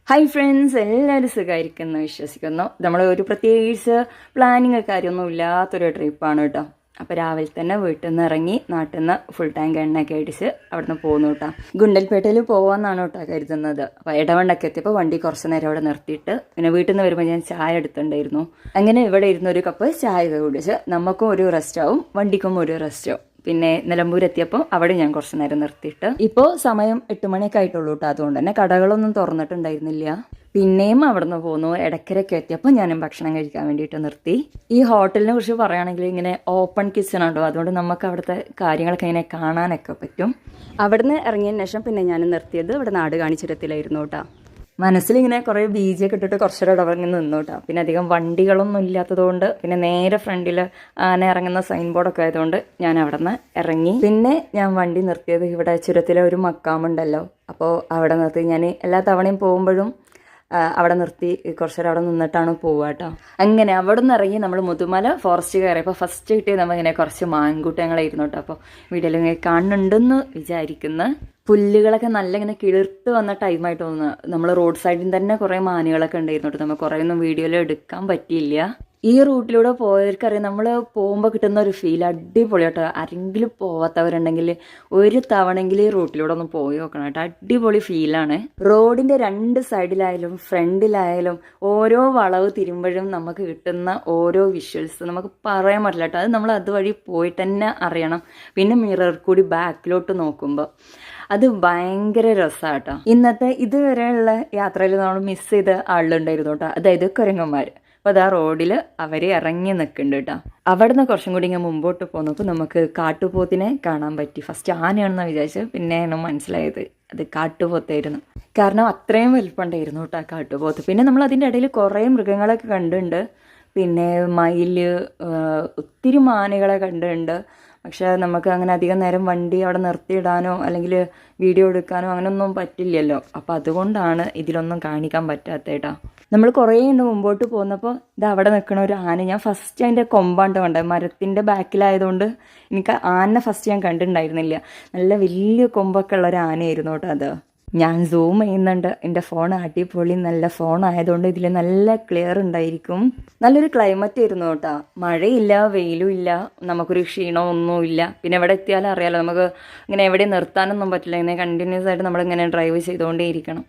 Hi friends, എല്ലാവരും സുഖമായിരിക്കുന്നു വിശ്വസിക്കുന്നു. നമ്മൾ ഒരു പ്രത്യേകിച്ച് പ്ലാനിങ് കാര്യമൊന്നും ഇല്ലാത്തൊരു ട്രിപ്പാണ് കേട്ടോ. അപ്പോൾ രാവിലെ തന്നെ വീട്ടിൽ നിന്ന് ഇറങ്ങി നാട്ടിൽ നിന്ന് ഫുൾ ടാങ്ക് എണ്ണയൊക്കെ അടിച്ച് അവിടെ നിന്ന് പോകുന്നു കേട്ടോ. ഗുണ്ടൽപേട്ടയിൽ പോകാമെന്നാണ് കേട്ടോ കരുതുന്നത്. അപ്പോൾ ഇടവണ്ണൊക്കെ എത്തിയപ്പോൾ വണ്ടി കുറച്ച് നേരം അവിടെ നിർത്തിയിട്ട് പിന്നെ വീട്ടിൽ നിന്ന് വരുമ്പോൾ ഞാൻ ചായ എടുത്തിട്ടുണ്ടായിരുന്നു. അങ്ങനെ ഇവിടെ ഇരുന്ന് ഒരു കപ്പ് ചായ കുടിച്ച് നമുക്കും ഒരു റെസ്റ്റ് ആവും, വണ്ടിക്കും ഒരു റെസ്റ്റ് ആവും. പിന്നെ നിലമ്പൂരെത്തിയപ്പോൾ അവിടെ ഞാൻ കുറച്ച് നേരം നിർത്തിയിട്ട് ഇപ്പോൾ സമയം 8 മണിയൊക്കെ ആയിട്ടുള്ളൂ കേട്ടോ. അതുകൊണ്ട് തന്നെ കടകളൊന്നും തുറന്നിട്ടുണ്ടായിരുന്നില്ല. പിന്നെയും അവിടെ നിന്ന് പോന്നു. ഇടയ്ക്കരൊക്കെ എത്തിയപ്പോൾ ഞാനും ഭക്ഷണം കഴിക്കാൻ വേണ്ടിയിട്ട് നിർത്തി. ഈ ഹോട്ടലിനെ കുറിച്ച് പറയുകയാണെങ്കിൽ ഇങ്ങനെ ഓപ്പൺ കിച്ചൺ ഉണ്ടോ, അതുകൊണ്ട് നമുക്ക് അവിടുത്തെ കാര്യങ്ങളൊക്കെ ഇങ്ങനെ കാണാനൊക്കെ പറ്റും. അവിടുന്ന് ഇറങ്ങിയതിന് ശേഷം പിന്നെ ഞാൻ നിർത്തിയത് ഇവിടെ നാട് കാണിച്ചിരത്തിലായിരുന്നു കേട്ടോ. മനസ്സിലിങ്ങനെ കുറേ ബീജൊക്കെ ഇട്ടിട്ട് കുറച്ചൊരു ഇടവങ്ങി നിന്നു കേട്ടോ. പിന്നെ അധികം വണ്ടികളൊന്നും ഇല്ലാത്തതുകൊണ്ട് പിന്നെ നേരെ ഫ്രണ്ടിൽ ആന ഇറങ്ങുന്ന സൈൻ ബോർഡൊക്കെ ആയതുകൊണ്ട് ഞാൻ അവിടെ നിന്ന് ഇറങ്ങി. പിന്നെ ഞാൻ വണ്ടി നിർത്തിയത് ഇവിടെ ചുരത്തിലെ ഒരു മക്കാമുണ്ടല്ലോ, അപ്പോൾ അവിടെ നിർത്തി. ഞാൻ എല്ലാ തവണയും പോകുമ്പോഴും അവിടെ നിർത്തി കുറച്ചേരം അവിടെ നിന്നിട്ടാണ് പോവുക കേട്ടോ. അങ്ങനെ അവിടെ നിന്ന് ഇറങ്ങി നമ്മൾ മുതുമല ഫോറസ്റ്റ് കയറിയപ്പോൾ ഫസ്റ്റ് കിട്ടിയത് നമ്മളിങ്ങനെ കുറച്ച് മാൻകൂട്ടങ്ങളായിരുന്നു കേട്ടോ. അപ്പോൾ വീഡിയോയിൽ ഇങ്ങനെ കാണുന്നുണ്ടെന്ന് വിചാരിക്കുന്നു. പുല്ലുകളൊക്കെ നല്ല ഇങ്ങനെ കിളിർത്ത് വന്ന ടൈമായിട്ട് തോന്നുന്നു. നമ്മൾ റോഡ് സൈഡിൽ തന്നെ കുറേ മാനുകളൊക്കെ ഉണ്ടായിരുന്നു കേട്ടോ. നമുക്ക് കുറേ ഒന്നും വീഡിയോയിൽ എടുക്കാൻ പറ്റിയില്ല. ഈ റൂട്ടിലൂടെ പോയവർക്കറിയാം, നമ്മൾ പോകുമ്പോൾ കിട്ടുന്ന ഒരു ഫീൽ അടിപൊളി കേട്ടോ. ആരെങ്കിലും പോവാത്തവരുണ്ടെങ്കിൽ ഒരു തവണെങ്കിൽ ഈ റൂട്ടിലൂടെ ഒന്ന് പോയി നോക്കണം കേട്ടോ. അടിപൊളി ഫീലാണ്. റോഡിൻ്റെ 2 സൈഡിലായാലും ഫ്രണ്ടിലായാലും ഓരോ വളവ് തിരുമ്പോഴും നമുക്ക് കിട്ടുന്ന ഓരോ വിഷ്വൽസ് നമുക്ക് പറയാൻ പറ്റില്ല കേട്ടോ. അത് നമ്മൾ അതുവഴി പോയിട്ട് തന്നെ അറിയണം. പിന്നെ മിറർ കൂടി ബാക്കിലോട്ട് നോക്കുമ്പോൾ അത് ഭയങ്കര രസമാണ് കേട്ടോ. ഇന്നത്തെ ഇതുവരെയുള്ള യാത്രയിൽ നമ്മൾ മിസ് ചെയ്ത ആളുണ്ടായിരുന്നു കേട്ടോ, അതായത് കുരങ്ങന്മാർ. അപ്പോൾ അത് ആ റോഡിൽ അവർ ഇറങ്ങി നിൽക്കുന്നുണ്ട് കേട്ടോ. അവിടെ നിന്ന് കുറച്ചും കൂടി ഇങ്ങനെ മുമ്പോട്ട് പോന്നപ്പോൾ നമുക്ക് കാട്ടുപോത്തിനെ കാണാൻ പറ്റി. ഫസ്റ്റ് ആനയാണെന്ന് വിചാരിച്ചു, പിന്നെയാണ് മനസ്സിലായത് അത് കാട്ടുപോത്തായിരുന്നു. കാരണം അത്രയും വലിപ്പമുണ്ടായിരുന്നു കേട്ടോ ആ കാട്ടുപോത്ത്. പിന്നെ നമ്മൾ അതിൻ്റെ ഇടയിൽ കുറേ മൃഗങ്ങളൊക്കെ കണ്ടിട്ടുണ്ട്. പിന്നെ മയിൽ, ഒത്തിരി മാനുകളെ കണ്ടിട്ടുണ്ട്. പക്ഷേ നമുക്ക് അങ്ങനെ അധികം നേരം വണ്ടി അവിടെ നിർത്തിയിടാനോ അല്ലെങ്കിൽ വീഡിയോ എടുക്കാനോ അങ്ങനെയൊന്നും പറ്റില്ലല്ലോ. അപ്പോൾ അതുകൊണ്ടാണ് ഇതിലൊന്നും കാണിക്കാൻ പറ്റാത്ത കേട്ടോ. നമ്മൾ കുറേ മുമ്പോട്ട് പോന്നപ്പോൾ ഇത് അവിടെ നിൽക്കണ ഒരു ആന, ഞാൻ ഫസ്റ്റ് അതിൻ്റെ കൊമ്പാണ്ട് കണ്ടത്. മരത്തിൻ്റെ ബാക്കിലായതുകൊണ്ട് എനിക്ക് ആന ഫസ്റ്റ് ഞാൻ കണ്ടിട്ടുണ്ടായിരുന്നില്ല. നല്ല വലിയ കൊമ്പൊക്കെ ഉള്ള ഒരു ആനയായിരുന്നു കേട്ടോ അത്. ഞാൻ സൂം ചെയ്യുന്നുണ്ട്. എൻ്റെ ഫോൺ അടിപൊളി നല്ല ഫോൺ ആയതുകൊണ്ട് ഇതിൽ നല്ല ക്ലിയർ ഉണ്ടായിരിക്കും. നല്ലൊരു ക്ലൈമറ്റ് ആയിരുന്നു കേട്ടോ. മഴയില്ല, വെയിലും ഇല്ല, നമുക്കൊരു ക്ഷീണമോ ഒന്നുമില്ല. പിന്നെ എവിടെ എത്തിയാലും അറിയാലോ, നമുക്ക് ഇങ്ങനെ എവിടെ നിർത്താനൊന്നും പറ്റില്ല. ഇങ്ങനെ കണ്ടിന്യൂസ് ആയിട്ട് നമ്മളിങ്ങനെ ഡ്രൈവ് ചെയ്തുകൊണ്ടേ ഇരിക്കണം.